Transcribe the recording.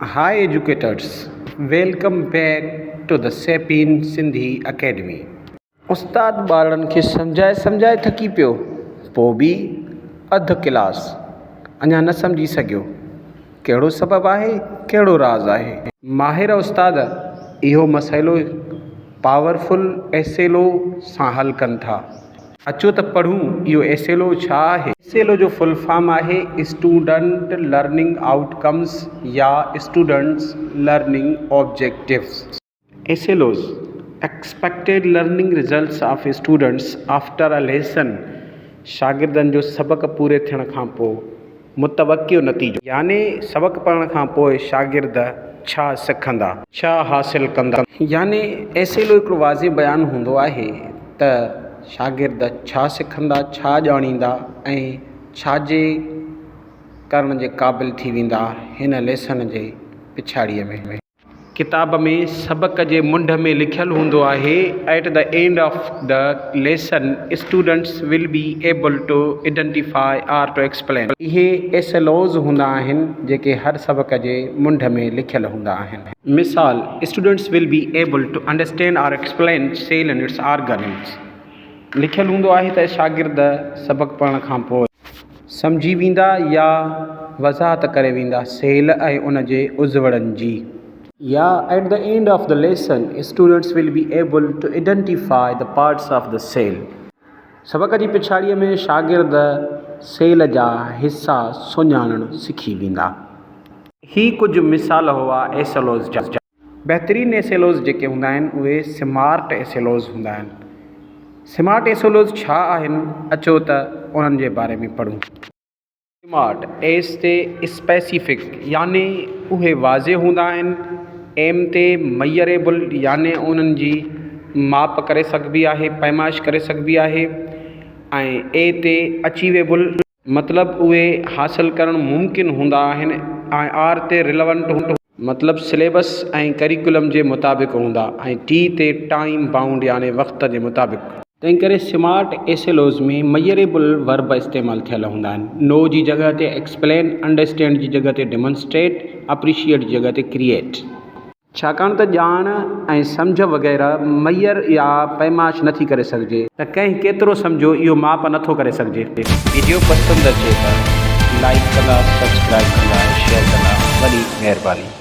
Hi educators, welcome back to the Sapien Sindhi Academy. उस्ताद ॿारनि खे सम्झाए थकी पियो, पोइ बि अधु क्लास अञा न सम्झी सघियो। कहिड़ो सबबु आहे, कहिड़ो राज़ आहे? माहिर उस्ताद इहो मसइलो पावरफुल एसेलो सां हल कनि था। अचो त पढ़ूं इहो एसेलो छा आहे। एसेलो जो फुल फॉर्म आहे स्टूडेंट लर्निंग आउटकम्स या students learning objectives. SLOs expected learning results of students after a lesson. शागिर्दनि जो सबक़ पूरे थियण खां पोइ मुतवक़ियो नतीजो, यानी सबक़ पढ़ण खां पोइ शागिर्द छा सिखंदा, छा हासिल कंदा। यानी एसेलो हिकिड़ो वाज़े बयानु हूंदो आहे त शागिर्द छा सिखंदा, छा ॼाणींदा ऐं छाजे करण जे क़ाबिल थी वेंदा हिन लेसन जे पिछाड़ीअ में। किताब में सबक़ जे मुंड में लिखियलु हूंदो आहे at the end of the lesson students will be able to identify or to explain. इहे एसेलोज हूंदा आहिनि जेके हर सबक़ जे मुंड में लिखियलु हूंदा आहिनि। मिसाल, students will be able to understand or explain cell and its organelles. लिखियलु हूंदो आहे त शागिर्द सबक़ पढ़ण खां पोइ सम्झी वेंदा या वज़ाहत करे वेंदा सेल ऐं उन जे उज़वड़नि जी। या at the end of the lesson students will be able to identify the parts of the cell. सबक़ जी पिछाड़ीअ में शागिर्द सेल जा हिस्सा सुञाणणु सिखी वेंदा। ही कुझु मिसाल हुआ एसेलोज जा। बहितरीनु एसेलोज जेके हूंदा आहिनि उहे स्मार्ट एसेलोज हूंदा आहिनि। स्मार्ट एसेलोज छा आहिनि, अचो त उन्हनि जे बारे में पढ़ूं। स्मार्ट एस ते स्पेसिफिक, यानी उहे वाज़े हूंदा आहिनि। एम ते मयरेबल, यानी उन्हनि जी माप करे सघिबी आहे, पैमाइश करे सघिबी आहे। ऐं ए ते अचीवेबल, मतिलबु उहे हासिलु करणु मुमकिन हूंदा आहिनि। ऐं आर ते रिलेवेंट हूंदो, मतिलबु सिलेबस ऐं करिकुलम जे मुताबिक़ हूंदा। ऐं टी ते टाइम बाउंड, यानी वक़्त जे मुताबिक़। तंहिं करे स्मार्ट एसेलोज में मयरेबल वर्ब इस्तेमालु थियल हूंदा आहिनि। नो जी जॻह ते एक्सप्लेन, अंडरस्टैंड जी जॻह ते डेमोन्स्ट्रेट, अप्रिशिएट जी जॻह ते क्रिएट। छाकाणि त ॼाण ऐं सम्झ वग़ैरह मयर या पैमाइश नथी करे सघिजे त कंहिं केतिरो सम्झो इहो माप नथो करे सघिजे। वीडियो पसंदि अचे त लाइक कंदा, सब्सक्राइब कंदा, शेयर कंदा, वॾी महिरबानी।